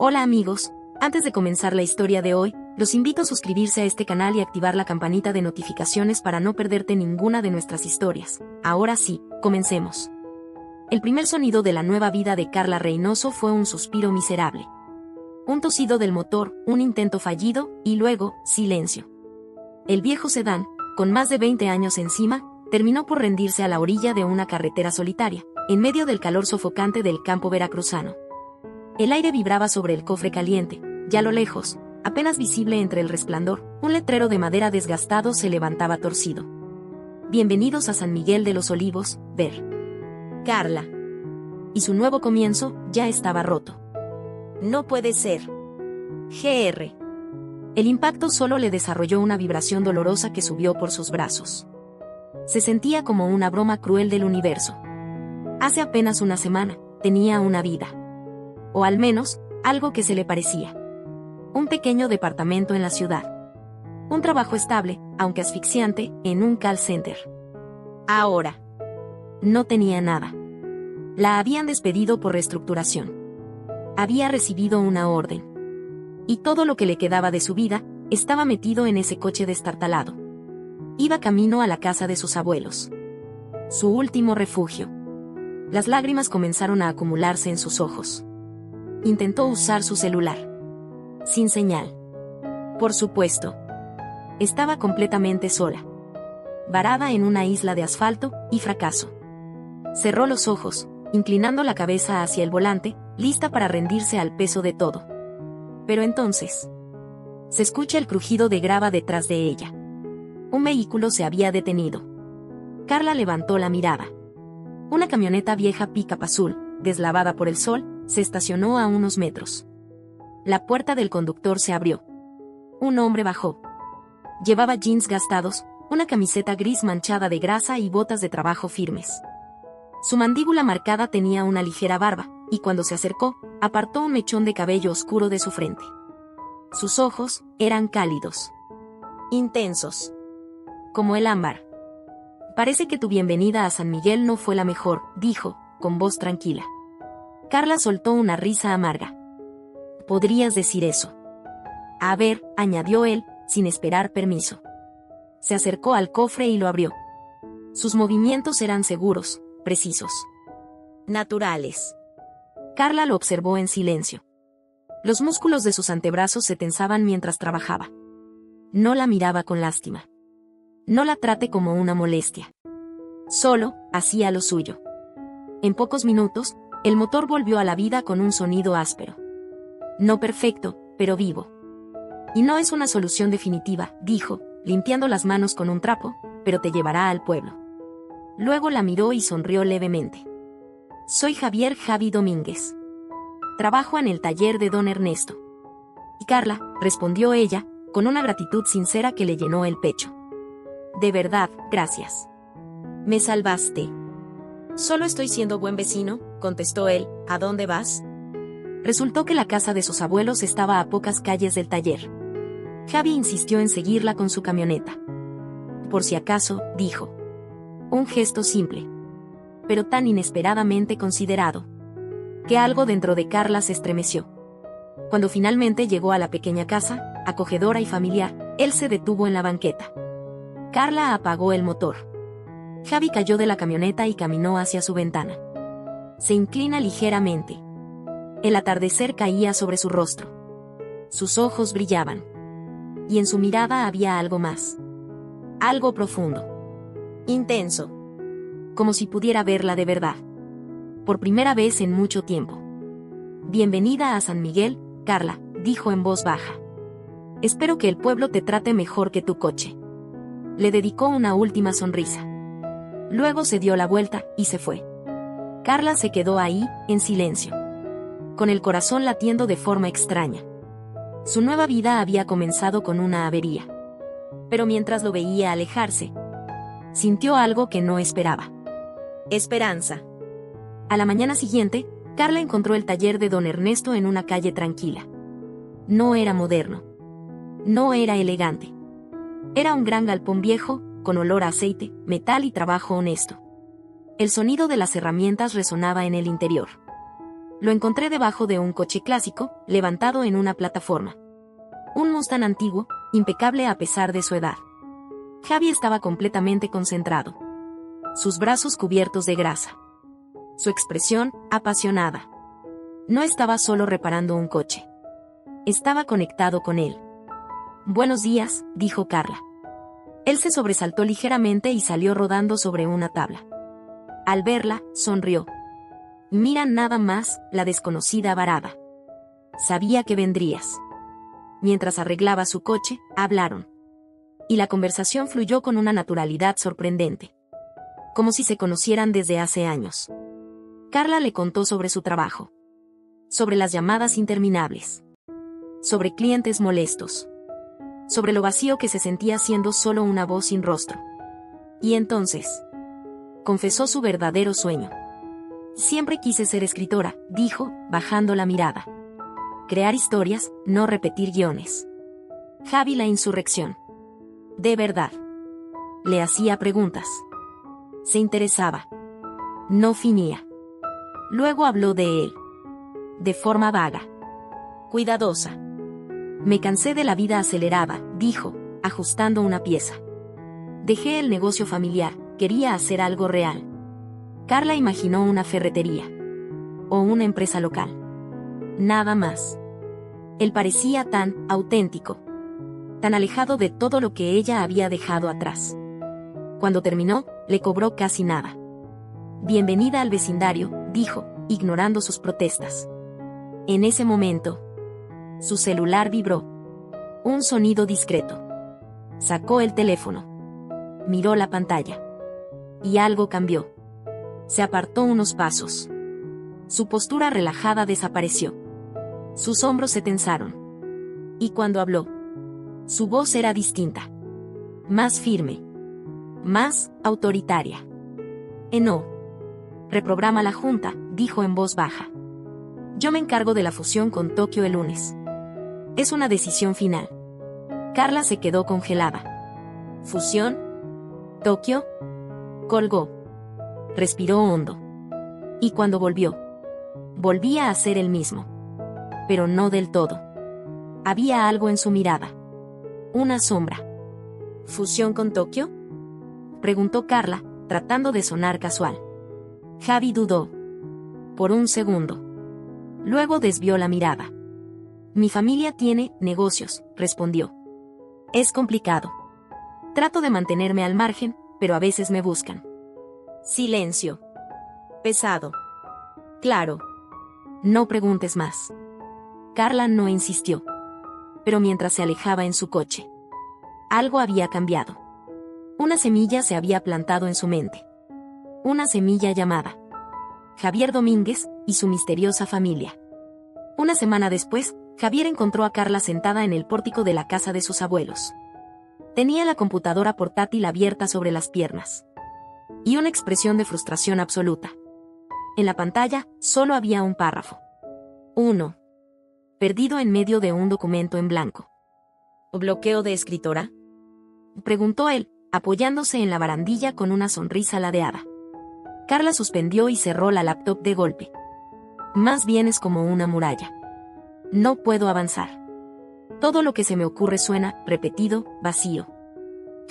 Hola amigos, antes de comenzar la historia de hoy, los invito a suscribirse a este canal y activar la campanita de notificaciones para no perderte ninguna de nuestras historias. Ahora sí, comencemos. El primer sonido de la nueva vida de Carla Reynoso fue un suspiro miserable. Un tosido del motor, un intento fallido, y luego, silencio. El viejo sedán, con más de 20 años encima, terminó por rendirse a la orilla de una carretera solitaria, en medio del calor sofocante del campo veracruzano. El aire vibraba sobre el cofre caliente, y a lo lejos, apenas visible entre el resplandor, un letrero de madera desgastado se levantaba torcido. Bienvenidos a San Miguel de los Olivos, ver. Carla. Y su nuevo comienzo ya estaba roto. No puede ser. Gr. El impacto solo le desarrolló una vibración dolorosa que subió por sus brazos. Se sentía como una broma cruel del universo. Hace apenas una semana, tenía una vida. O al menos, algo que se le parecía. Un pequeño departamento en la ciudad. Un trabajo estable, aunque asfixiante, en un call center. Ahora. No tenía nada. La habían despedido por reestructuración. Había recibido una orden. Y todo lo que le quedaba de su vida, estaba metido en ese coche destartalado. Iba camino a la casa de sus abuelos. Su último refugio. Las lágrimas comenzaron a acumularse en sus ojos. Intentó usar su celular. Sin señal. Por supuesto. Estaba completamente sola. Varada en una isla de asfalto, y fracaso. Cerró los ojos, inclinando la cabeza hacia el volante, lista para rendirse al peso de todo. Pero entonces, se escucha el crujido de grava detrás de ella. Un vehículo se había detenido. Carla levantó la mirada. Una camioneta vieja pick-up azul, deslavada por el sol, se estacionó a unos metros. La puerta del conductor se abrió. Un hombre bajó. Llevaba jeans gastados, una camiseta gris manchada de grasa y botas de trabajo firmes. Su mandíbula marcada tenía una ligera barba, y cuando se acercó, apartó un mechón de cabello oscuro de su frente. Sus ojos eran cálidos. Intensos. Como el ámbar. Parece que tu bienvenida a San Miguel no fue la mejor, dijo, con voz tranquila. Carla soltó una risa amarga. ¿Podrías decir eso? A ver, añadió él, sin esperar permiso. Se acercó al cofre y lo abrió. Sus movimientos eran seguros, precisos. Naturales. Carla lo observó en silencio. Los músculos de sus antebrazos se tensaban mientras trabajaba. No la miraba con lástima. No la trate como una molestia. Solo, hacía lo suyo. En pocos minutos, el motor volvió a la vida con un sonido áspero. No perfecto, pero vivo. Y no es una solución definitiva, dijo, limpiando las manos con un trapo, pero te llevará al pueblo. Luego la miró y sonrió levemente. Soy Javi Domínguez. Trabajo en el taller de don Ernesto. Y Carla, respondió ella, con una gratitud sincera que le llenó el pecho. De verdad, gracias. Me salvaste. Solo estoy siendo buen vecino, contestó él. ¿A dónde vas? Resultó que la casa de sus abuelos estaba a pocas calles del taller. Javi insistió en seguirla con su camioneta. Por si acaso, dijo. Un gesto simple. Pero tan inesperadamente considerado. Que algo dentro de Carla se estremeció. Cuando finalmente llegó a la pequeña casa, acogedora y familiar, él se detuvo en la banqueta. Carla apagó el motor. Javi cayó de la camioneta y caminó hacia su ventana. Se inclina ligeramente. El atardecer caía sobre su rostro. Sus ojos brillaban. Y en su mirada había algo más. Algo profundo. Intenso. Como si pudiera verla de verdad. Por primera vez en mucho tiempo. Bienvenida a San Miguel, Carla, dijo en voz baja. Espero que el pueblo te trate mejor que tu coche. Le dedicó una última sonrisa. Luego se dio la vuelta, y se fue. Carla se quedó ahí, en silencio. Con el corazón latiendo de forma extraña. Su nueva vida había comenzado con una avería. Pero mientras lo veía alejarse, sintió algo que no esperaba. Esperanza. A la mañana siguiente, Carla encontró el taller de don Ernesto en una calle tranquila. No era moderno. No era elegante. Era un gran galpón viejo, con olor a aceite, metal y trabajo honesto. El sonido de las herramientas resonaba en el interior. Lo encontré debajo de un coche clásico, levantado en una plataforma. Un Mustang antiguo, impecable a pesar de su edad. Javi estaba completamente concentrado. Sus brazos cubiertos de grasa. Su expresión, apasionada. No estaba solo reparando un coche. Estaba conectado con él. «Buenos días», dijo Carla. Él se sobresaltó ligeramente y salió rodando sobre una tabla. Al verla, sonrió. «Mira nada más, la desconocida varada. Sabía que vendrías». Mientras arreglaba su coche, hablaron. Y la conversación fluyó con una naturalidad sorprendente. Como si se conocieran desde hace años. Carla le contó sobre su trabajo. Sobre las llamadas interminables. Sobre clientes molestos. Sobre lo vacío que se sentía siendo solo una voz sin rostro. Y entonces, confesó su verdadero sueño. «Siempre quise ser escritora», dijo, bajando la mirada. «Crear historias, no repetir guiones». Javi la insurrección. «¿De verdad?» Le hacía preguntas. Se interesaba. No finía. Luego habló de él. De forma vaga. Cuidadosa. «Me cansé de la vida acelerada», dijo, ajustando una pieza. «Dejé el negocio familiar, quería hacer algo real». Carla imaginó una ferretería. O una empresa local. Nada más. Él parecía tan auténtico. Tan alejado de todo lo que ella había dejado atrás. Cuando terminó, le cobró casi nada. «Bienvenida al vecindario», dijo, ignorando sus protestas. En ese momento, su celular vibró. Un sonido discreto. Sacó el teléfono. Miró la pantalla. Y algo cambió. Se apartó unos pasos. Su postura relajada desapareció. Sus hombros se tensaron. Y cuando habló, su voz era distinta. Más firme. Más autoritaria. «No. Reprograma la junta», dijo en voz baja. «Yo me encargo de la fusión con Tokio el lunes. Es una decisión final». Carla se quedó congelada. «¿Fusión? ¿Tokio?» Colgó. Respiró hondo. Y cuando volvía a ser el mismo. Pero no del todo. Había algo en su mirada. Una sombra. «¿Fusión con Tokio?», preguntó Carla, tratando de sonar casual. Javi dudó. Por un segundo. Luego desvió la mirada. «Mi familia tiene negocios», respondió. «Es complicado. Trato de mantenerme al margen, pero a veces me buscan». Silencio. Pesado. «Claro. No preguntes más». Carla no insistió. Pero mientras se alejaba en su coche, algo había cambiado. Una semilla se había plantado en su mente. Una semilla llamada Javier Domínguez y su misteriosa familia. Una semana después, Javier encontró a Carla sentada en el pórtico de la casa de sus abuelos. Tenía la computadora portátil abierta sobre las piernas. Y una expresión de frustración absoluta. En la pantalla, solo había un párrafo. Uno. Perdido en medio de un documento en blanco. ¿Bloqueo de escritora?, preguntó él, apoyándose en la barandilla con una sonrisa ladeada. Carla suspendió y cerró la laptop de golpe. «Más bien es como una muralla. No puedo avanzar. Todo lo que se me ocurre suena, repetido, vacío».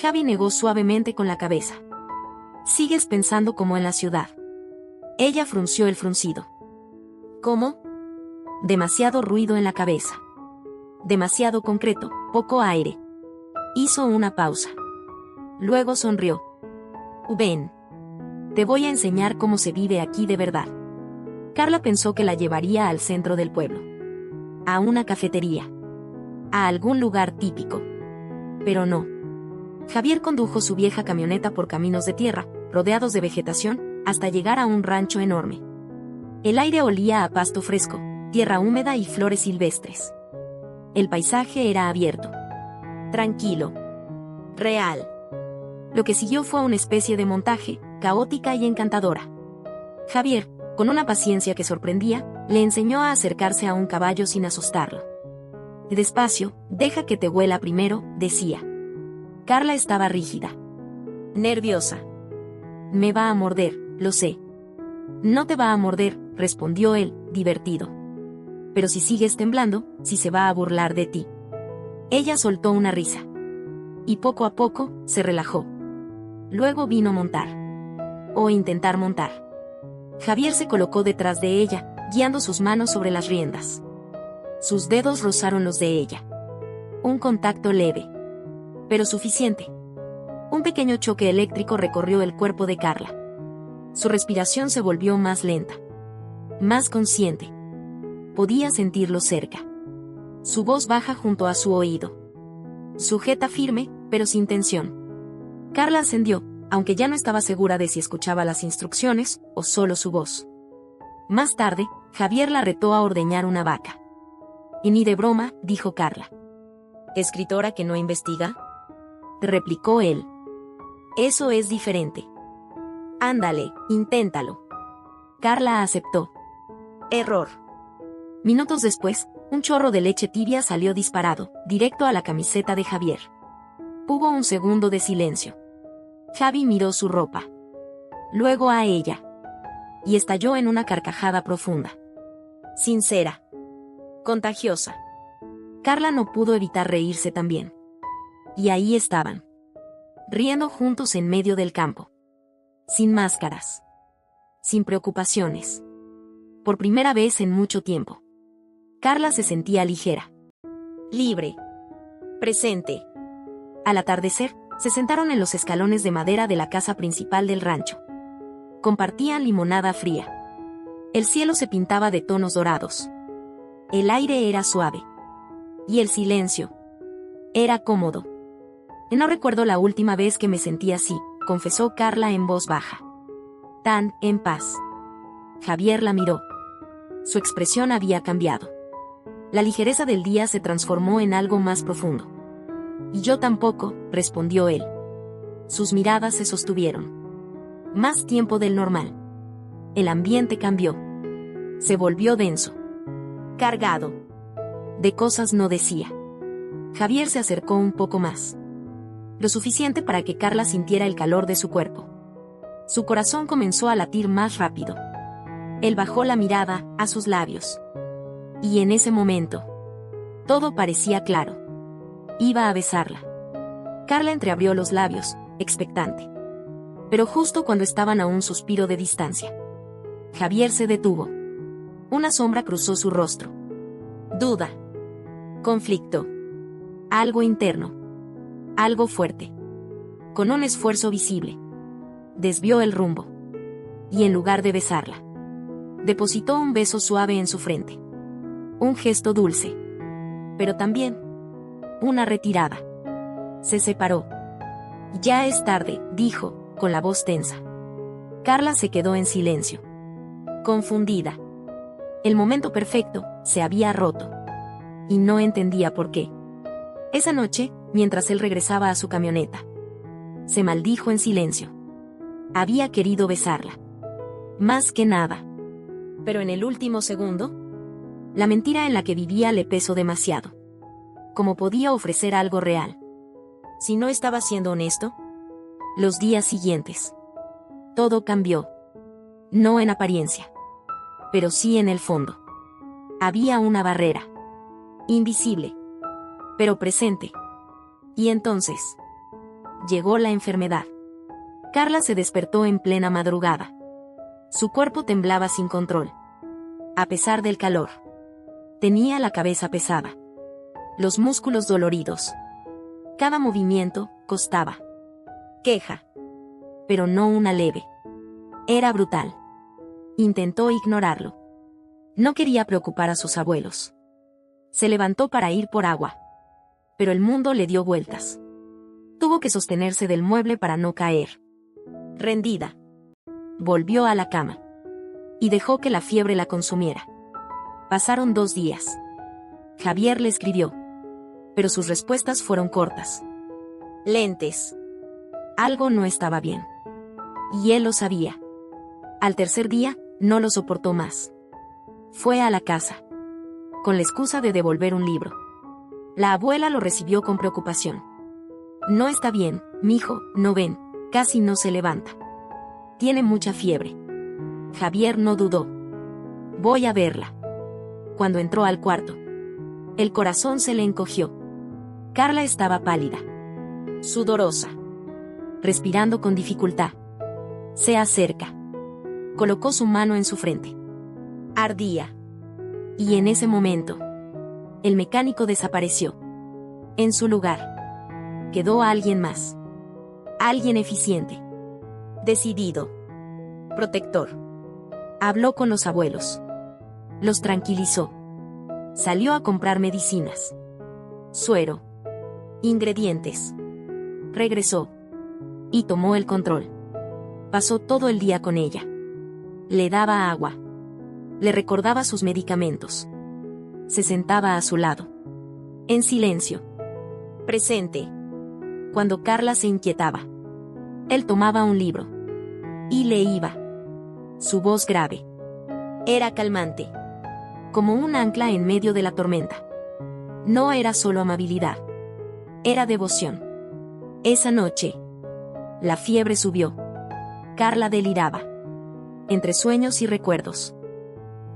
Javi negó suavemente con la cabeza. «Sigues pensando como en la ciudad». Ella frunció el fruncido. «¿Cómo?». «Demasiado ruido en la cabeza. Demasiado concreto, poco aire». Hizo una pausa. Luego sonrió. «Ven. Te voy a enseñar cómo se vive aquí de verdad». Carla pensó que la llevaría al centro del pueblo. A una cafetería. A algún lugar típico. Pero no. Javier condujo su vieja camioneta por caminos de tierra, rodeados de vegetación, hasta llegar a un rancho enorme. El aire olía a pasto fresco, tierra húmeda y flores silvestres. El paisaje era abierto. Tranquilo. Real. Lo que siguió fue una especie de montaje, caótica y encantadora. Javier, con una paciencia que sorprendía, le enseñó a acercarse a un caballo sin asustarlo. «Despacio, deja que te huela primero», decía. Carla estaba rígida. Nerviosa. «Me va a morder, lo sé». «No te va a morder», respondió él, divertido. Pero si sigues temblando, si se va a burlar de ti. Ella soltó una risa. Y poco a poco, se relajó. Luego vino montar. O intentar montar. Javier se colocó detrás de ella, guiando sus manos sobre las riendas. Sus dedos rozaron los de ella. Un contacto leve. Pero suficiente. Un pequeño choque eléctrico recorrió el cuerpo de Carla. Su respiración se volvió más lenta. Más consciente. Podía sentirlo cerca. Su voz baja junto a su oído. Sujeta firme, pero sin tensión. Carla ascendió, aunque ya no estaba segura de si escuchaba las instrucciones, o solo su voz. Más tarde, Javier la retó a ordeñar una vaca. Y ni de broma, dijo Carla. ¿Escritora que no investiga? Replicó él. Eso es diferente. Ándale, inténtalo. Carla aceptó. Error. Minutos después, un chorro de leche tibia salió disparado, directo a la camiseta de Javier. Hubo un segundo de silencio. Javi miró su ropa. Luego a ella. Y estalló en una carcajada profunda. Sincera. Contagiosa. Carla no pudo evitar reírse también. Y ahí estaban. Riendo juntos en medio del campo. Sin máscaras. Sin preocupaciones. Por primera vez en mucho tiempo. Carla se sentía ligera. Libre. Presente. Al atardecer, se sentaron en los escalones de madera de la casa principal del rancho. Compartían limonada fría. El cielo se pintaba de tonos dorados. El aire era suave. Y el silencio. Era cómodo. No recuerdo la última vez que me sentí así, confesó Carla en voz baja. Tan en paz. Javier la miró. Su expresión había cambiado. La ligereza del día se transformó en algo más profundo. Y yo tampoco, respondió él. Sus miradas se sostuvieron. Más tiempo del normal. El ambiente cambió. Se volvió denso. Cargado. De cosas no decía. Javier se acercó un poco más. Lo suficiente para que Carla sintiera el calor de su cuerpo. Su corazón comenzó a latir más rápido. Él bajó la mirada a sus labios. Y en ese momento, todo parecía claro. Iba a besarla. Carla entreabrió los labios, expectante. Pero justo cuando estaban a un suspiro de distancia, Javier se detuvo. Una sombra cruzó su rostro. Duda. Conflicto. Algo interno. Algo fuerte. Con un esfuerzo visible. Desvió el rumbo. Y en lugar de besarla, depositó un beso suave en su frente. Un gesto dulce. Pero también una retirada. Se separó. Ya es tarde, dijo, con la voz tensa. Carla se quedó en silencio. Confundida. El momento perfecto se había roto. Y no entendía por qué. Esa noche, mientras él regresaba a su camioneta, se maldijo en silencio. Había querido besarla. Más que nada. Pero en el último segundo, la mentira en la que vivía le pesó demasiado. ¿Cómo podía ofrecer algo real? Si no estaba siendo honesto. Los días siguientes. Todo cambió. No en apariencia. Pero sí en el fondo. Había una barrera. Invisible. Pero presente. Y entonces llegó la enfermedad. Carla se despertó en plena madrugada. Su cuerpo temblaba sin control. A pesar del calor. Tenía la cabeza pesada. Los músculos doloridos. Cada movimiento costaba. Queja. Pero no una leve. Era brutal. Intentó ignorarlo. No quería preocupar a sus abuelos. Se levantó para ir por agua. Pero el mundo le dio vueltas. Tuvo que sostenerse del mueble para no caer. Rendida. Volvió a la cama. Y dejó que la fiebre la consumiera. Pasaron 2 días. Javier le escribió. Pero sus respuestas fueron cortas. Lentes. Algo no estaba bien. Y él lo sabía. Al tercer día, no lo soportó más. Fue a la casa. Con la excusa de devolver un libro. La abuela lo recibió con preocupación. No está bien, mijo, no ven, casi no se levanta. Tiene mucha fiebre. Javier no dudó. Voy a verla. Cuando entró al cuarto, el corazón se le encogió. Carla estaba pálida, sudorosa, respirando con dificultad. Se acerca. Colocó su mano en su frente. Ardía. Y en ese momento, el mecánico desapareció. En su lugar, quedó alguien más. Alguien eficiente, decidido, protector. Habló con los abuelos. Los tranquilizó. Salió a comprar medicinas, suero, ingredientes. Regresó y tomó el control. Pasó todo el día con ella. Le daba agua. Le recordaba sus medicamentos. Se sentaba a su lado. En silencio. Presente. Cuando Carla se inquietaba, él tomaba un libro. Y le iba. Su voz grave era calmante, como un ancla en medio de la tormenta. No era solo amabilidad. Era devoción. Esa noche, la fiebre subió. Carla deliraba. Entre sueños y recuerdos.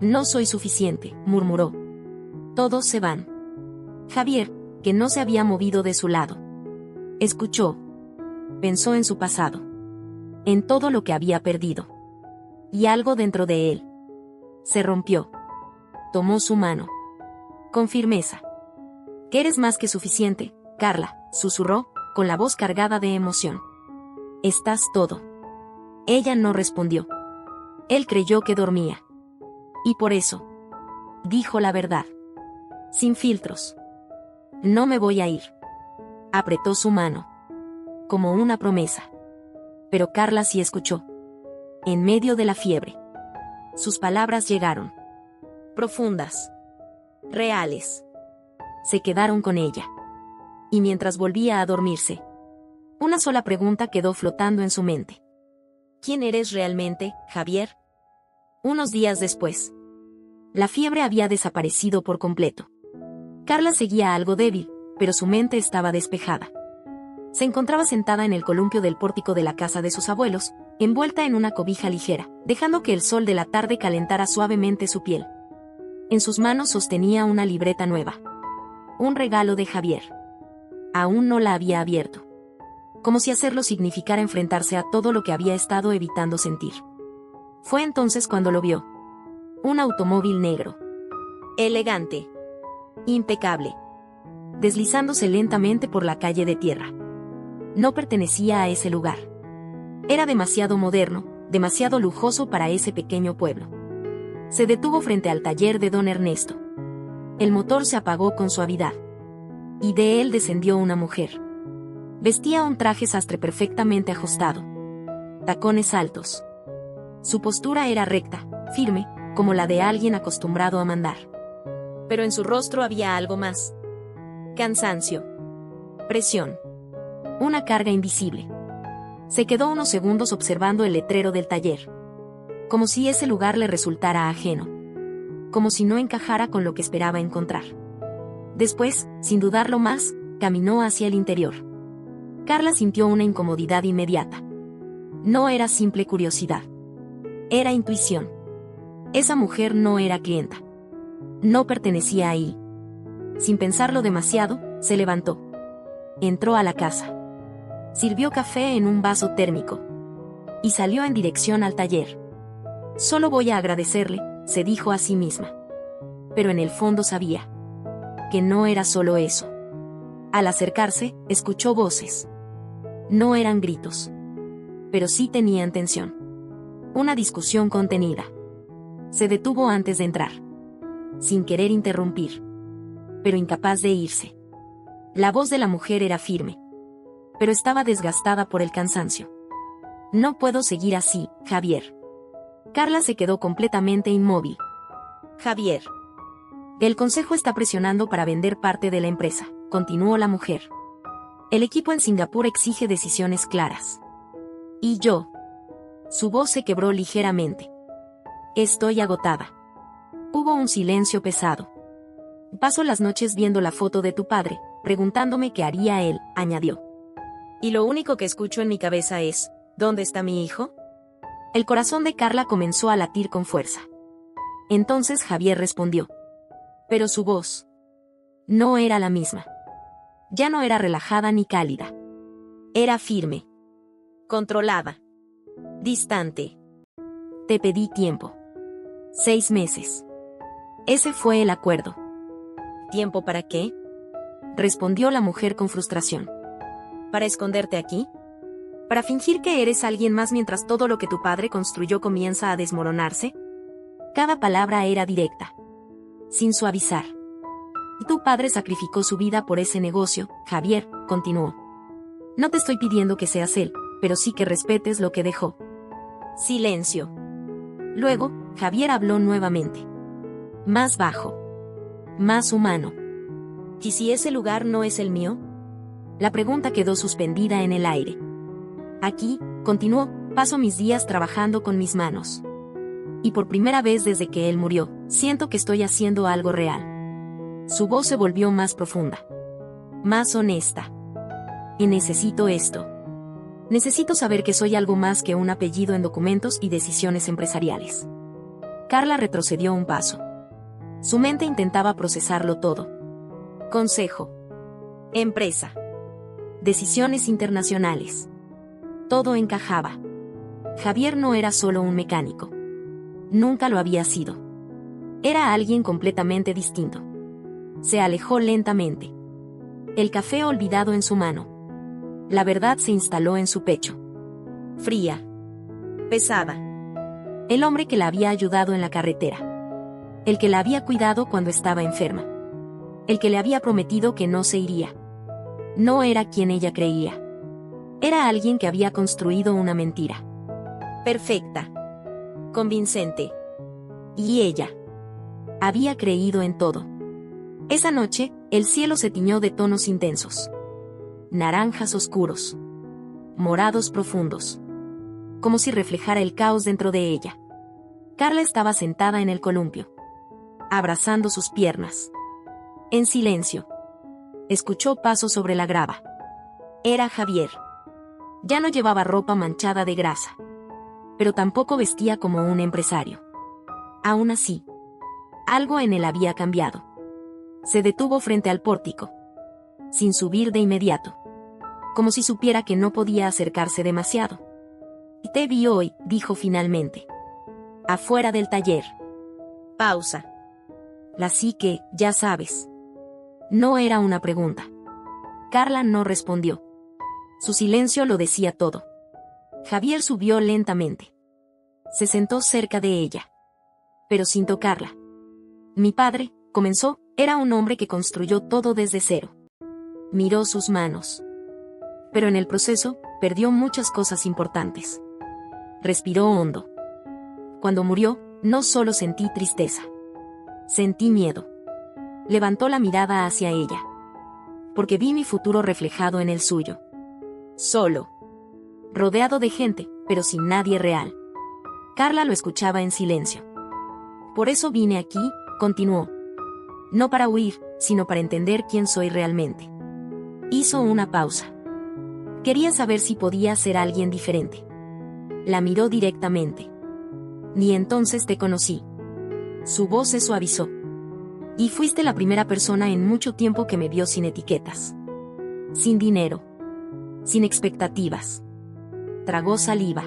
No soy suficiente, murmuró. Todos se van. Javier, que no se había movido de su lado, escuchó. Pensó en su pasado. En todo lo que había perdido. Y algo dentro de él se rompió. Tomó su mano. Con firmeza. Que eres más que suficiente, Carla, susurró, con la voz cargada de emoción. Estás todo. Ella no respondió. Él creyó que dormía. Y por eso, dijo la verdad. Sin filtros. No me voy a ir. Apretó su mano. Como una promesa. Pero Carla sí escuchó. En medio de la fiebre. Sus palabras llegaron. Profundas. Reales. Se quedaron con ella. Y mientras volvía a dormirse, una sola pregunta quedó flotando en su mente. ¿Quién eres realmente, Javier? Unos días después, la fiebre había desaparecido por completo. Carla seguía algo débil, pero su mente estaba despejada. Se encontraba sentada en el columpio del pórtico de la casa de sus abuelos, envuelta en una cobija ligera, dejando que el sol de la tarde calentara suavemente su piel. En sus manos sostenía una libreta nueva. Un regalo de Javier. Aún no la había abierto. Como si hacerlo significara enfrentarse a todo lo que había estado evitando sentir. Fue entonces cuando lo vio. Un automóvil negro. Elegante. Impecable. Deslizándose lentamente por la calle de tierra. No pertenecía a ese lugar. Era demasiado moderno, demasiado lujoso para ese pequeño pueblo. Se detuvo frente al taller de don Ernesto. El motor se apagó con suavidad. Y de él descendió una mujer. Vestía un traje sastre perfectamente ajustado. Tacones altos. Su postura era recta, firme, como la de alguien acostumbrado a mandar. Pero en su rostro había algo más. Cansancio. Presión. Una carga invisible. Se quedó unos segundos observando el letrero del taller. Como si ese lugar le resultara ajeno. Como si no encajara con lo que esperaba encontrar. Después, sin dudarlo más, caminó hacia el interior. Carla sintió una incomodidad inmediata. No era simple curiosidad. Era intuición. Esa mujer no era clienta. No pertenecía ahí. Sin pensarlo demasiado, se levantó. Entró a la casa. Sirvió café en un vaso térmico. Y salió en dirección al taller. Solo voy a agradecerle, se dijo a sí misma. Pero en el fondo sabía que no era solo eso. Al acercarse, escuchó voces. No eran gritos. Pero sí tenían tensión. Una discusión contenida. Se detuvo antes de entrar. Sin querer interrumpir. Pero incapaz de irse. La voz de la mujer era firme. Pero estaba desgastada por el cansancio. No puedo seguir así, Javier. Carla se quedó completamente inmóvil. Javier. El consejo está presionando para vender parte de la empresa, continuó la mujer. El equipo en Singapur exige decisiones claras. ¿Y yo? Su voz se quebró ligeramente. Estoy agotada. Hubo un silencio pesado. Paso las noches viendo la foto de tu padre, preguntándome qué haría él, añadió. Y lo único que escucho en mi cabeza es, ¿dónde está mi hijo? El corazón de Carla comenzó a latir con fuerza. Entonces Javier respondió. Pero su voz no era la misma. Ya no era relajada ni cálida. Era firme, controlada, distante. Te pedí tiempo. 6 meses. Ese fue el acuerdo. ¿Tiempo para qué? Respondió la mujer con frustración. ¿Para esconderte aquí? ¿Para fingir que eres alguien más mientras todo lo que tu padre construyó comienza a desmoronarse? Cada palabra era directa, sin suavizar. Tu padre sacrificó su vida por ese negocio, Javier, continuó. No te estoy pidiendo que seas él, pero sí que respetes lo que dejó. Silencio. Luego, Javier habló nuevamente. Más bajo. Más humano. ¿Y si ese lugar no es el mío? La pregunta quedó suspendida en el aire. Aquí, continuó, paso mis días trabajando con mis manos. Y por primera vez desde que él murió, siento que estoy haciendo algo real. Su voz se volvió más profunda. Más honesta. Y necesito esto. Necesito saber que soy algo más que un apellido en documentos y decisiones empresariales. Carla retrocedió un paso. Su mente intentaba procesarlo todo. Consejo. Empresa. Decisiones internacionales. Todo encajaba. Javier no era solo un mecánico. Nunca lo había sido. Era alguien completamente distinto. Se alejó lentamente. El café olvidado en su mano. La verdad se instaló en su pecho. Fría. Pesada. El hombre que la había ayudado en la carretera. El que la había cuidado cuando estaba enferma. El que le había prometido que no se iría. No era quien ella creía. Era alguien que había construido una mentira. Perfecta. Convincente. Y ella había creído en todo. Esa noche, el cielo se tiñó de tonos intensos. Naranjas oscuros. Morados profundos. Como si reflejara el caos dentro de ella. Carla estaba sentada en el columpio. Abrazando sus piernas. En silencio. Escuchó pasos sobre la grava. Era Javier. Ya no llevaba ropa manchada de grasa. Pero tampoco vestía como un empresario. Aún así, algo en él había cambiado. Se detuvo frente al pórtico. Sin subir de inmediato. Como si supiera que no podía acercarse demasiado. Te vi hoy, dijo finalmente. Afuera del taller. Pausa. La psique, ya sabes. No era una pregunta. Carla no respondió. Su silencio lo decía todo. Javier subió lentamente. Se sentó cerca de ella. Pero sin tocarla. Mi padre, comenzó, era un hombre que construyó todo desde cero. Miró sus manos. Pero en el proceso, perdió muchas cosas importantes. Respiró hondo. Cuando murió, no solo sentí tristeza. Sentí miedo. Levantó la mirada hacia ella. Porque vi mi futuro reflejado en el suyo. Solo. Rodeado de gente, pero sin nadie real. Carla lo escuchaba en silencio. Por eso vine aquí, continuó. No para huir, sino para entender quién soy realmente. Hizo una pausa. Quería saber si podía ser alguien diferente. La miró directamente. Ni entonces te conocí. Su voz se suavizó. Y fuiste la primera persona en mucho tiempo que me vio sin etiquetas. Sin dinero. Sin expectativas. Tragó saliva.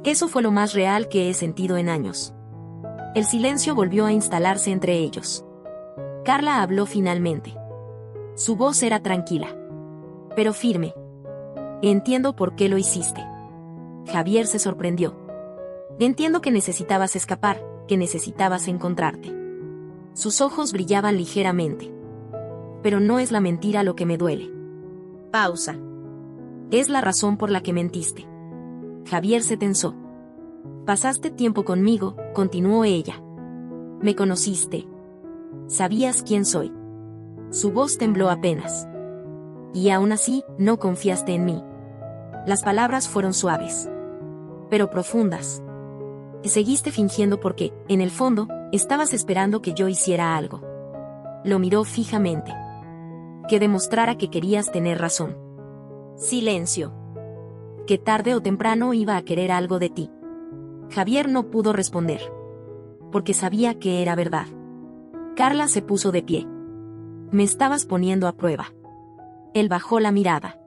Eso fue lo más real que he sentido en años. El silencio volvió a instalarse entre ellos. Carla habló finalmente. Su voz era tranquila. Pero firme. Entiendo por qué lo hiciste. Javier se sorprendió. Entiendo que necesitabas escapar, que necesitabas encontrarte. Sus ojos brillaban ligeramente. Pero no es la mentira lo que me duele. Pausa. Es la razón por la que mentiste. Javier se tensó. Pasaste tiempo conmigo, continuó ella. Me conociste. Sabías quién soy. Su voz tembló apenas. Y aún así, no confiaste en mí. Las palabras fueron suaves. Pero profundas. Seguiste fingiendo porque, en el fondo, estabas esperando que yo hiciera algo. Lo miró fijamente. Que demostrara que querías tener razón. Silencio. Que tarde o temprano iba a querer algo de ti. Javier no pudo responder. porque sabía que era verdad. Carla se puso de pie. Me estabas poniendo a prueba. Él bajó la mirada.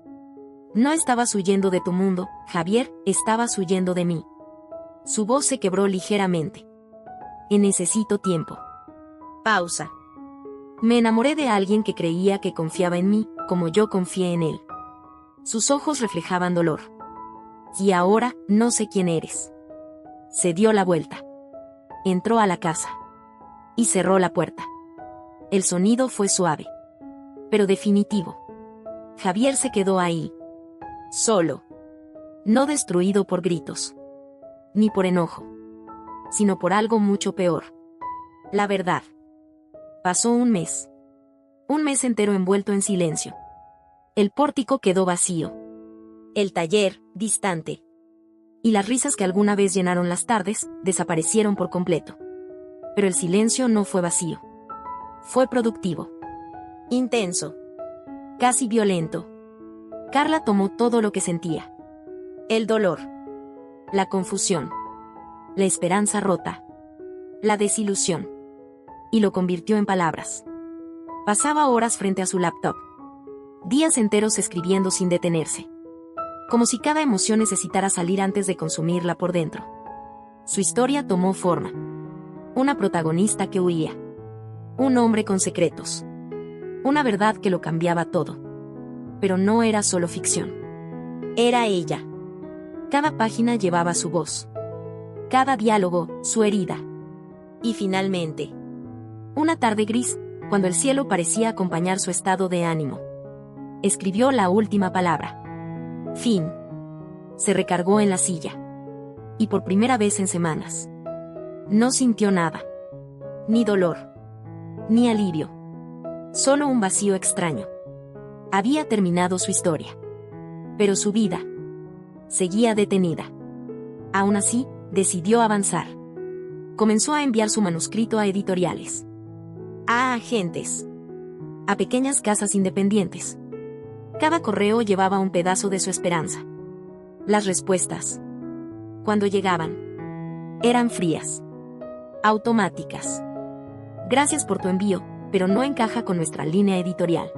No estabas huyendo de tu mundo, Javier, estabas huyendo de mí. Su voz se quebró ligeramente. Necesito tiempo. Pausa. Me enamoré de alguien que creía que confiaba en mí, como yo confié en él. Sus ojos reflejaban dolor. Y ahora, no sé quién eres. Se dio la vuelta. Entró a la casa. Y cerró la puerta. El sonido fue suave. Pero definitivo. Javier se quedó ahí. Solo. No destruido por gritos. Ni por enojo. Sino por algo mucho peor. La verdad. Pasó un mes. Un mes entero envuelto en silencio. El pórtico quedó vacío. El taller, distante. Y las risas que alguna vez llenaron las tardes, desaparecieron por completo. Pero el silencio no fue vacío. Fue productivo. Intenso. Casi violento. Carla tomó todo lo que sentía. El dolor. La confusión. La esperanza rota. La desilusión. Y lo convirtió en palabras. Pasaba horas frente a su laptop. Días enteros escribiendo sin detenerse. Como si cada emoción necesitara salir antes de consumirla por dentro. Su historia tomó forma. Una protagonista que huía. Un hombre con secretos. Una verdad que lo cambiaba todo. Pero no era solo ficción. Era ella. Cada página llevaba su voz. Cada diálogo, su herida. Y finalmente, una tarde gris, cuando el cielo parecía acompañar su estado de ánimo, escribió la última palabra. Fin. Se recargó en la silla. Y por primera vez en semanas, no sintió nada. Ni dolor. Ni alivio. Solo un vacío extraño. Había terminado su historia. Pero su vida seguía detenida. Aún así, decidió avanzar. Comenzó a enviar su manuscrito a editoriales. A agentes. A pequeñas casas independientes. Cada correo llevaba un pedazo de su esperanza. Las respuestas, cuando llegaban, eran frías. Automáticas. Gracias por tu envío, pero no encaja con nuestra línea editorial.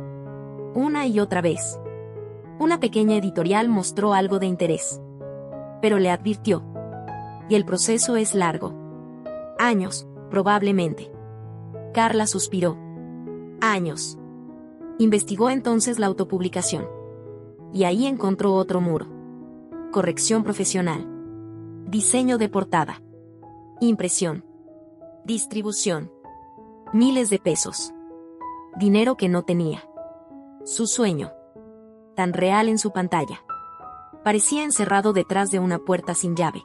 Una y otra vez. Una pequeña editorial mostró algo de interés. Pero le advirtió. Y el proceso es largo. Años, probablemente. Carla suspiró. Años. Investigó entonces la autopublicación. Y ahí encontró otro muro. Corrección profesional. Diseño de portada. Impresión. Distribución. Miles de pesos. Dinero que no tenía. Su sueño. Tan real en su pantalla. Parecía encerrado detrás de una puerta sin llave.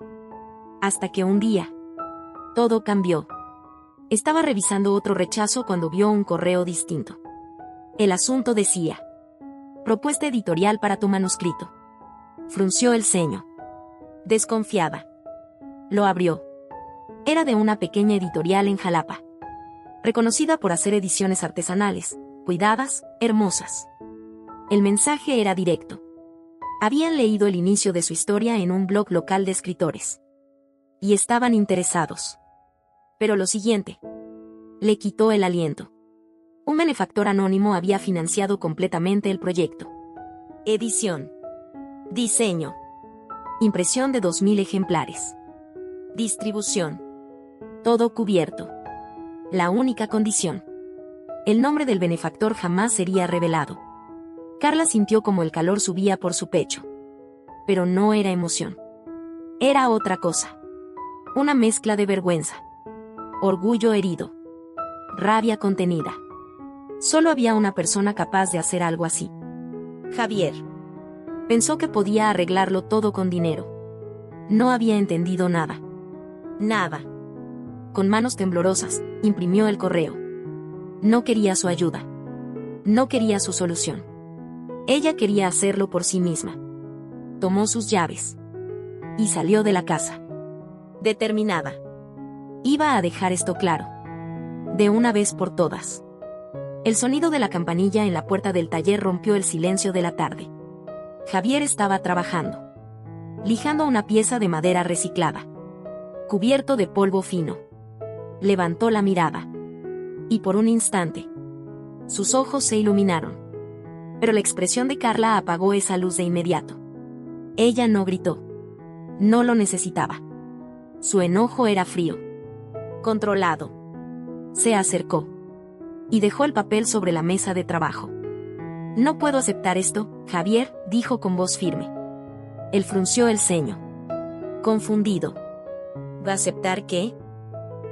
Hasta que un día, todo cambió. Estaba revisando otro rechazo cuando vio un correo distinto. El asunto decía: propuesta editorial para tu manuscrito. Frunció el ceño. Desconfiada. Lo abrió. Era de una pequeña editorial en Jalapa. Reconocida por hacer ediciones artesanales, cuidadas, hermosas. El mensaje era directo. Habían leído el inicio de su historia en un blog local de escritores. Y estaban interesados. Pero lo siguiente le quitó el aliento. Un benefactor anónimo había financiado completamente el proyecto. Edición. Diseño. Impresión de 2000 ejemplares. Distribución. Todo cubierto. La única condición: el nombre del benefactor jamás sería revelado. Carla sintió como el calor subía por su pecho. Pero no era emoción. Era otra cosa. Una mezcla de vergüenza. Orgullo herido. Rabia contenida. Solo había una persona capaz de hacer algo así. Javier. Pensó que podía arreglarlo todo con dinero. No había entendido nada. Nada. Con manos temblorosas, imprimió el correo. No quería su ayuda. No quería su solución. Ella quería hacerlo por sí misma. Tomó sus llaves. Y salió de la casa. Determinada. Iba a dejar esto claro. De una vez por todas. El sonido de la campanilla en la puerta del taller rompió el silencio de la tarde. Javier estaba trabajando. Lijando una pieza de madera reciclada. Cubierto de polvo fino. Levantó la mirada. Y por un instante, sus ojos se iluminaron. Pero la expresión de Carla apagó esa luz de inmediato. Ella no gritó. No lo necesitaba. Su enojo era frío. Controlado. Se acercó. Y dejó el papel sobre la mesa de trabajo. No puedo aceptar esto, Javier, dijo con voz firme. Él frunció el ceño. Confundido. ¿Va a aceptar qué?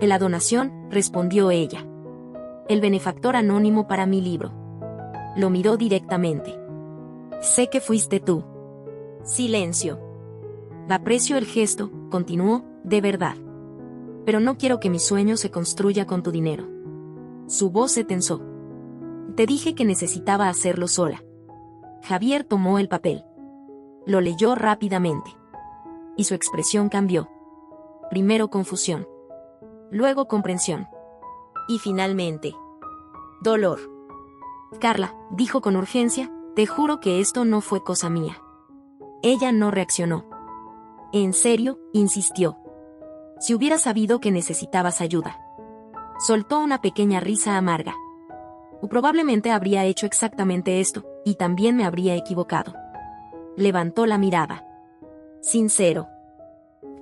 La donación, respondió ella. El benefactor anónimo para mi libro. Lo miró directamente. Sé que fuiste tú. Silencio. Aprecio el gesto, continuó, de verdad. Pero no quiero que mi sueño se construya con tu dinero. Su voz se tensó. Te dije que necesitaba hacerlo sola. Javier tomó el papel. Lo leyó rápidamente. Y su expresión cambió. Primero confusión. Luego comprensión. Y finalmente, dolor. Carla, dijo con urgencia, te juro que esto no fue cosa mía. Ella no reaccionó. En serio, insistió. Si hubiera sabido que necesitabas ayuda. Soltó una pequeña risa amarga. Probablemente habría hecho exactamente esto, y también me habría equivocado. Levantó la mirada. Sincero.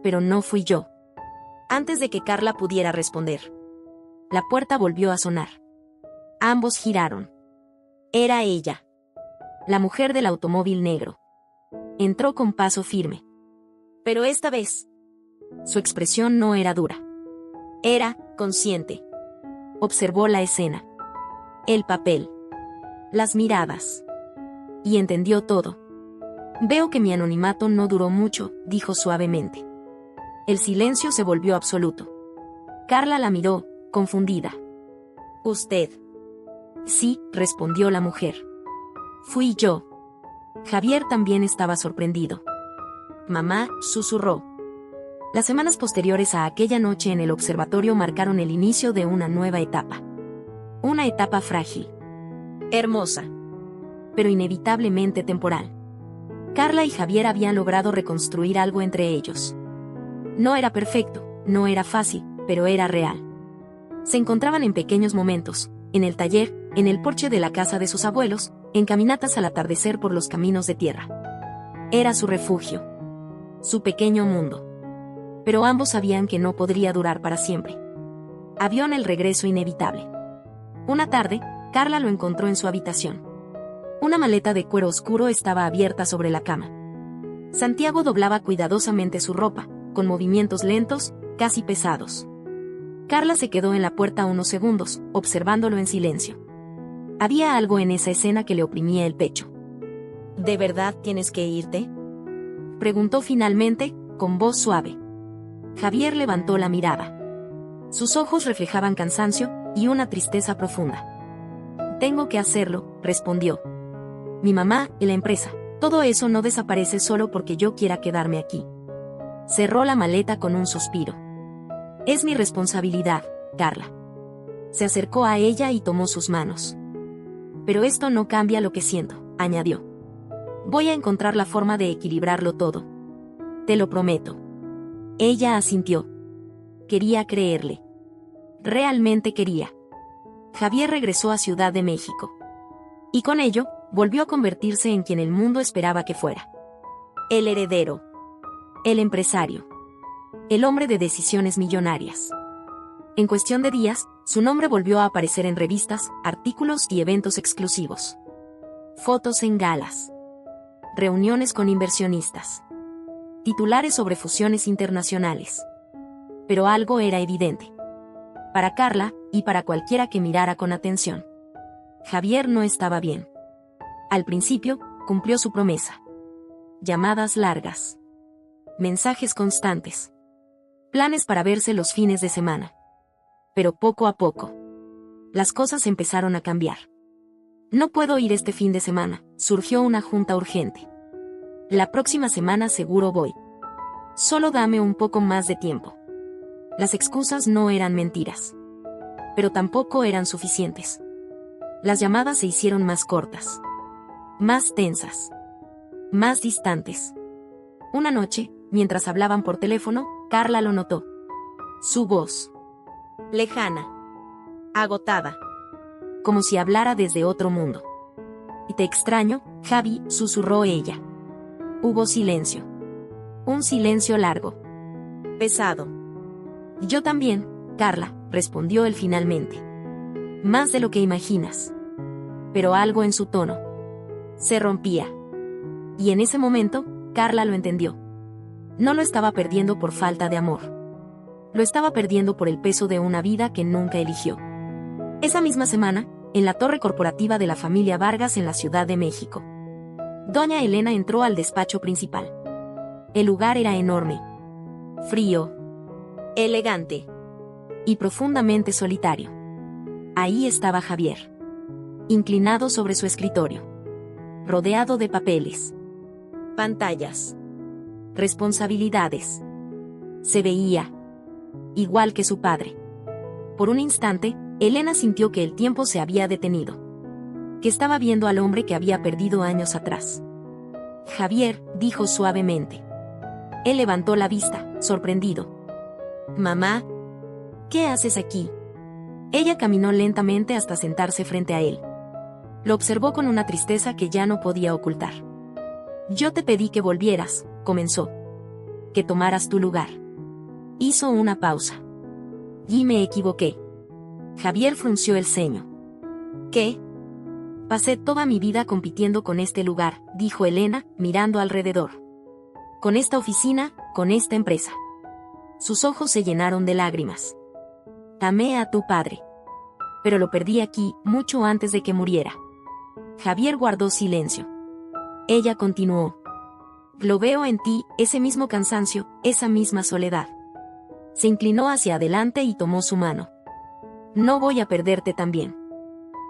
Pero no fui yo. Antes de que Carla pudiera responder, la puerta volvió a sonar. Ambos giraron. Era ella. La mujer del automóvil negro. Entró con paso firme. Pero esta vez, su expresión no era dura. Era consciente. Observó la escena. El papel. Las miradas. Y entendió todo. Veo que mi anonimato no duró mucho, dijo suavemente. El silencio se volvió absoluto. Carla la miró, confundida. ¿Usted? Sí, respondió la mujer. Fui yo. Javier también estaba sorprendido. Mamá, susurró. Las semanas posteriores a aquella noche en el observatorio marcaron el inicio de una nueva etapa. Una etapa frágil. Hermosa. Pero inevitablemente temporal. Carla y Javier habían logrado reconstruir algo entre ellos. No era perfecto, no era fácil, pero era real. Se encontraban en pequeños momentos, en el taller, en el porche de la casa de sus abuelos, en caminatas al atardecer por los caminos de tierra. Era su refugio. Su pequeño mundo. Pero ambos sabían que no podría durar para siempre. Había el regreso inevitable. Una tarde, Carla lo encontró en su habitación. Una maleta de cuero oscuro estaba abierta sobre la cama. Santiago doblaba cuidadosamente su ropa, con movimientos lentos, casi pesados. Carla se quedó en la puerta unos segundos, observándolo en silencio. Había algo en esa escena que le oprimía el pecho. ¿De verdad tienes que irte?, preguntó finalmente, con voz suave. Javier levantó la mirada. Sus ojos reflejaban cansancio y una tristeza profunda. Tengo que hacerlo, respondió. Mi mamá y la empresa, todo eso no desaparece solo porque yo quiera quedarme aquí. Cerró la maleta con un suspiro. Es mi responsabilidad, Carla. Se acercó a ella y tomó sus manos. Pero esto no cambia lo que siento, añadió. Voy a encontrar la forma de equilibrarlo todo. Te lo prometo. Ella asintió. Quería creerle. Realmente quería. Javier regresó a Ciudad de México. Y con ello, volvió a convertirse en quien el mundo esperaba que fuera. El heredero. El empresario. El hombre de decisiones millonarias. En cuestión de días, su nombre volvió a aparecer en revistas, artículos y eventos exclusivos. Fotos en galas. Reuniones con inversionistas. Titulares sobre fusiones internacionales. Pero algo era evidente. Para Carla, y para cualquiera que mirara con atención. Javier no estaba bien. Al principio, cumplió su promesa. Llamadas largas. Mensajes constantes. Planes para verse los fines de semana. Pero poco a poco, las cosas empezaron a cambiar. No puedo ir este fin de semana, surgió una junta urgente. La próxima semana seguro voy. Solo dame un poco más de tiempo. Las excusas no eran mentiras. Pero tampoco eran suficientes. Las llamadas se hicieron más cortas. Más tensas. Más distantes. Una noche, mientras hablaban por teléfono, Carla lo notó. Su voz. lejana, agotada, como si hablara desde otro mundo. Y te extraño, Javi, susurró ella. Hubo silencio. Un silencio largo. Pesado. Yo también, Carla, respondió él finalmente. Más de lo que imaginas. Pero algo en su tono se rompía. Y en ese momento, Carla lo entendió. No lo estaba perdiendo por falta de amor. Lo estaba perdiendo por el peso de una vida que nunca eligió. Esa misma semana, en la torre corporativa de la familia Vargas en la Ciudad de México, doña Elena entró al despacho principal. El lugar era enorme, frío, elegante y profundamente solitario. Ahí estaba Javier, inclinado sobre su escritorio, rodeado de papeles, pantallas, responsabilidades. Se veía igual que su padre. Por un instante, Elena sintió que el tiempo se había detenido, que estaba viendo al hombre que había perdido años atrás. Javier, dijo suavemente. Él levantó la vista, sorprendido. Mamá, ¿qué haces aquí? Ella caminó lentamente hasta sentarse frente a él. Lo observó con una tristeza que ya no podía ocultar. Yo te pedí que volvieras, comenzó. Que tomaras tu lugar. Hizo una pausa. Y me equivoqué. Javier frunció el ceño. ¿Qué? Pasé toda mi vida compitiendo con este lugar, dijo Elena, mirando alrededor. Con esta oficina, con esta empresa. Sus ojos se llenaron de lágrimas. Amé a tu padre. Pero lo perdí aquí, mucho antes de que muriera. Javier guardó silencio. Ella continuó. Lo veo en ti, ese mismo cansancio, esa misma soledad. Se inclinó hacia adelante y tomó su mano. No voy a perderte también.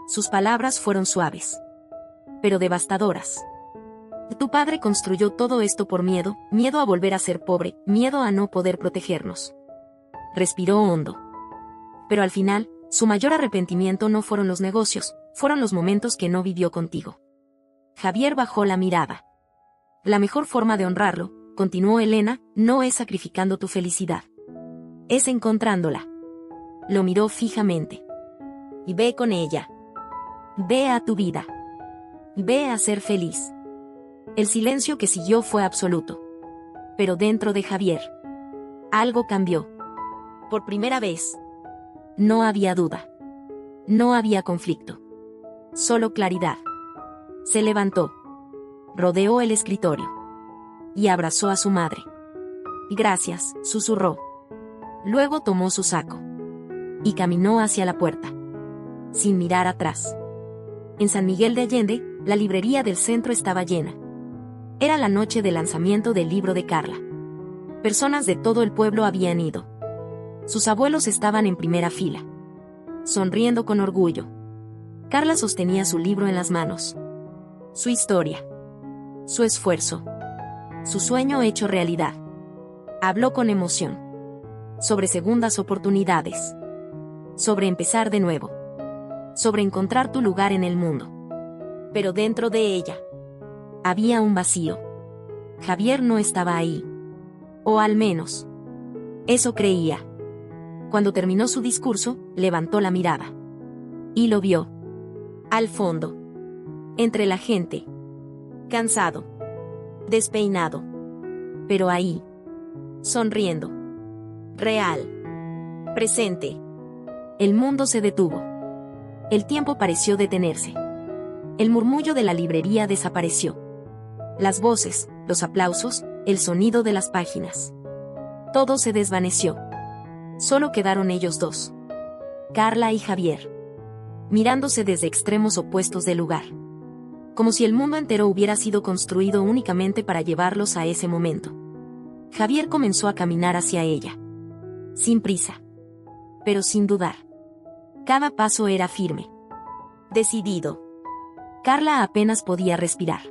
Sus palabras fueron suaves, pero devastadoras. Tu padre construyó todo esto por miedo, miedo a volver a ser pobre, miedo a no poder protegernos. Respiró hondo. Pero al final, su mayor arrepentimiento no fueron los negocios, fueron los momentos que no vivió contigo. Javier bajó la mirada. La mejor forma de honrarlo, continuó Elena, no es sacrificando tu felicidad. Es encontrándola. Lo miró fijamente. Y ve con ella. Ve a tu vida. Ve a ser feliz. El silencio que siguió fue absoluto. Pero dentro de Javier, algo cambió. Por primera vez. No había duda. No había conflicto. Solo claridad. Se levantó. Rodeó el escritorio. Y abrazó a su madre. Gracias, susurró. Luego tomó su saco. Y caminó hacia la puerta. Sin mirar atrás. En San Miguel de Allende, la librería del centro estaba llena. Era la noche de lanzamiento del libro de Carla. Personas de todo el pueblo habían ido. Sus abuelos estaban en primera fila, sonriendo con orgullo. Carla sostenía su libro en las manos. Su historia. Su esfuerzo. Su sueño hecho realidad. Habló con emoción. Sobre segundas oportunidades. Sobre empezar de nuevo. Sobre encontrar tu lugar en el mundo. Pero dentro de ella había un vacío. Javier no estaba ahí. O al menos, eso creía. Cuando terminó su discurso, levantó la mirada. Y lo vio. Al fondo. Entre la gente. Cansado. Despeinado. Pero ahí. Sonriendo. Real. Presente. El mundo se detuvo. El tiempo pareció detenerse. El murmullo de la librería desapareció. Las voces, los aplausos, el sonido de las páginas. Todo se desvaneció. Solo quedaron ellos dos. Carla y Javier. Mirándose desde extremos opuestos del lugar. Como si el mundo entero hubiera sido construido únicamente para llevarlos a ese momento. Javier comenzó a caminar hacia ella. Sin prisa. Pero sin dudar. Cada paso era firme. Decidido. Carla apenas podía respirar.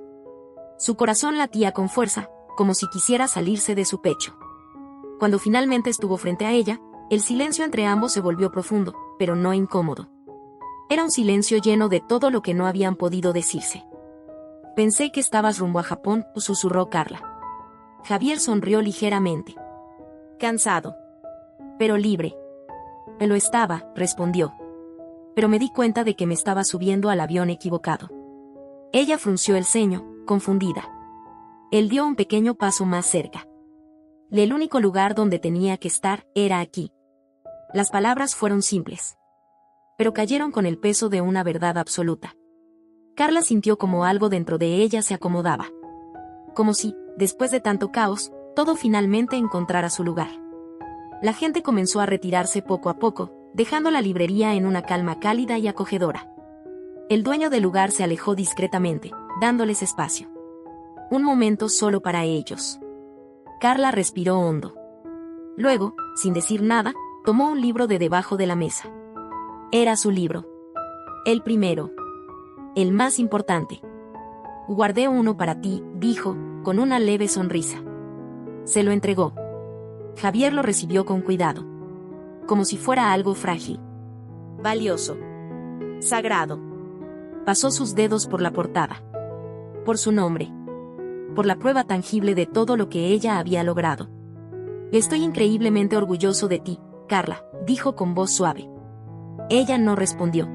Su corazón latía con fuerza, como si quisiera salirse de su pecho. Cuando finalmente estuvo frente a ella, el silencio entre ambos se volvió profundo, pero no incómodo. Era un silencio lleno de todo lo que no habían podido decirse. Pensé que estabas rumbo a Japón, susurró Carla. Javier sonrió ligeramente. Cansado. Pero libre. Lo estaba, respondió. Pero me di cuenta de que me estaba subiendo al avión equivocado. Ella frunció el ceño, confundida. Él dio un pequeño paso más cerca. El único lugar donde tenía que estar era aquí. Las palabras fueron simples, pero cayeron con el peso de una verdad absoluta. Carla sintió como algo dentro de ella se acomodaba. Como si, después de tanto caos, todo finalmente encontrara su lugar. La gente comenzó a retirarse poco a poco, dejando la librería en una calma cálida y acogedora. El dueño del lugar se alejó discretamente, dándoles espacio. Un momento solo para ellos. Carla respiró hondo. Luego, sin decir nada, tomó un libro de debajo de la mesa. Era su libro. El primero. El más importante. Guardé uno para ti, dijo, con una leve sonrisa. Se lo entregó. Javier lo recibió con cuidado. Como si fuera algo frágil. Valioso. Sagrado. Pasó sus dedos por la portada. Por su nombre. Por la prueba tangible de todo lo que ella había logrado. Estoy increíblemente orgulloso de ti, Carla, dijo con voz suave. Ella no respondió.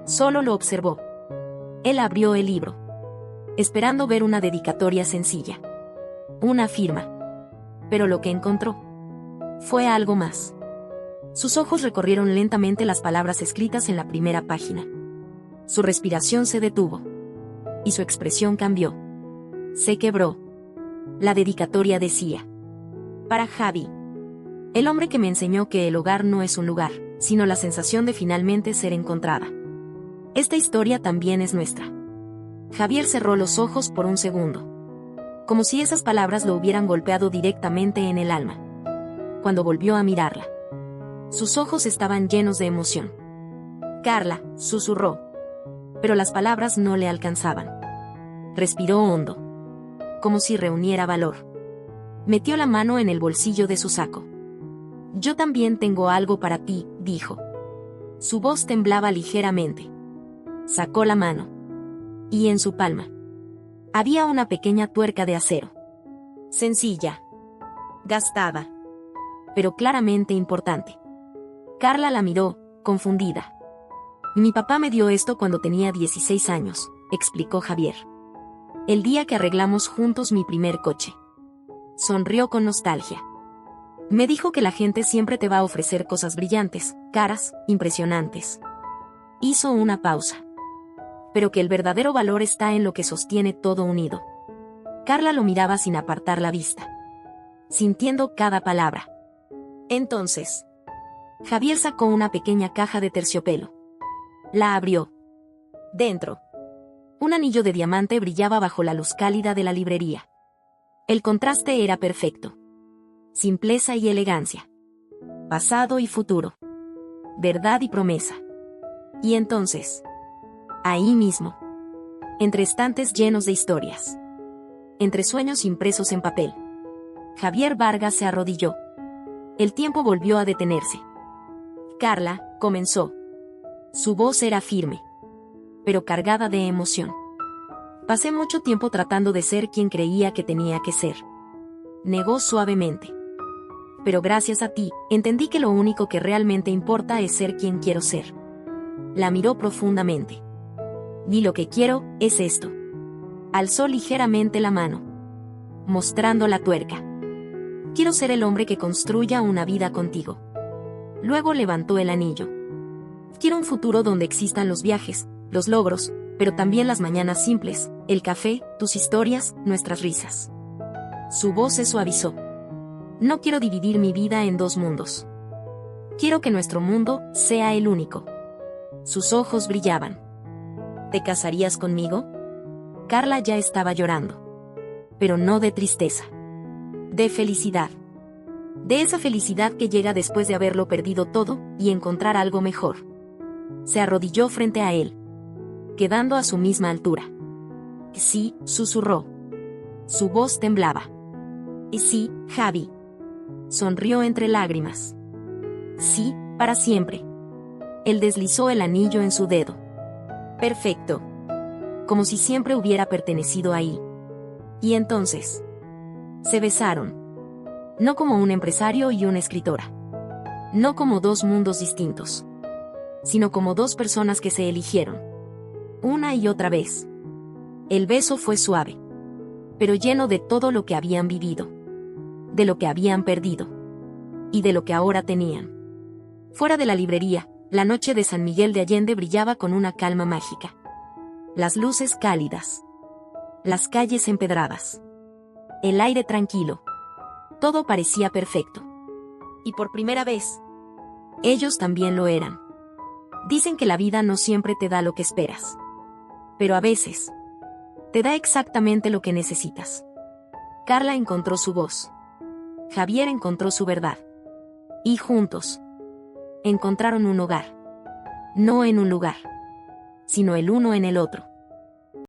Solo lo observó. Él abrió el libro, esperando ver una dedicatoria sencilla. Una firma. Pero lo que encontró fue algo más. Sus ojos recorrieron lentamente las palabras escritas en la primera página. Su respiración se detuvo. Y su expresión cambió. Se quebró. La dedicatoria decía: para Javi. El hombre que me enseñó que el hogar no es un lugar, sino la sensación de finalmente ser encontrada. Esta historia también es nuestra. Javier cerró los ojos por un segundo. Como si esas palabras lo hubieran golpeado directamente en el alma. Cuando volvió a mirarla, sus ojos estaban llenos de emoción. Carla, susurró. Pero las palabras no le alcanzaban. Respiró hondo. Como si reuniera valor. Metió la mano en el bolsillo de su saco. Yo también tengo algo para ti, dijo. Su voz temblaba ligeramente. Sacó la mano. Y en su palma había una pequeña tuerca de acero. Sencilla. Gastada. Pero claramente importante. Carla la miró, confundida. Mi papá me dio esto cuando tenía 16 años, explicó Javier. El día que arreglamos juntos mi primer coche. Sonrió con nostalgia. Me dijo que la gente siempre te va a ofrecer cosas brillantes, caras, impresionantes. Hizo una pausa. Pero que el verdadero valor está en lo que sostiene todo unido. Carla lo miraba sin apartar la vista, sintiendo cada palabra. Entonces, Javier sacó una pequeña caja de terciopelo. La abrió. Dentro, un anillo de diamante brillaba bajo la luz cálida de la librería. El contraste era perfecto. Simpleza y elegancia. Pasado y futuro. Verdad y promesa. Y entonces, ahí mismo, entre estantes llenos de historias, entre sueños impresos en papel, Javier Vargas se arrodilló. El tiempo volvió a detenerse. Carla, comenzó. Su voz era firme, pero cargada de emoción. Pasé mucho tiempo tratando de ser quien creía que tenía que ser. Negó suavemente. Pero gracias a ti, entendí que lo único que realmente importa es ser quien quiero ser. La miró profundamente. Y lo que quiero es esto. Alzó ligeramente la mano, mostrando la tuerca. Quiero ser el hombre que construya una vida contigo. Luego levantó el anillo. Quiero un futuro donde existan los viajes, los logros, pero también las mañanas simples, el café, tus historias, nuestras risas. Su voz se suavizó. No quiero dividir mi vida en dos mundos. Quiero que nuestro mundo sea el único. Sus ojos brillaban. ¿Te casarías conmigo? Carla ya estaba llorando. Pero no de tristeza. De felicidad. De esa felicidad que llega después de haberlo perdido todo y encontrar algo mejor. Se arrodilló frente a él, quedando a su misma altura. Sí, susurró. Su voz temblaba. Y sí, Javi. Sonrió entre lágrimas. Sí, para siempre. Él deslizó el anillo en su dedo. Perfecto. Como si siempre hubiera pertenecido ahí. Y entonces, se besaron. No como un empresario y una escritora. No como dos mundos distintos, sino como dos personas que se eligieron. Una y otra vez. El beso fue suave, pero lleno de todo lo que habían vivido, de lo que habían perdido, y de lo que ahora tenían. Fuera de la librería, la noche de San Miguel de Allende brillaba con una calma mágica. Las luces cálidas, las calles empedradas, el aire tranquilo. Todo parecía perfecto. Y por primera vez, ellos también lo eran. Dicen que la vida no siempre te da lo que esperas, pero a veces te da exactamente lo que necesitas. Carla encontró su voz. Javier encontró su verdad. Y juntos encontraron un hogar. No en un lugar, sino el uno en el otro.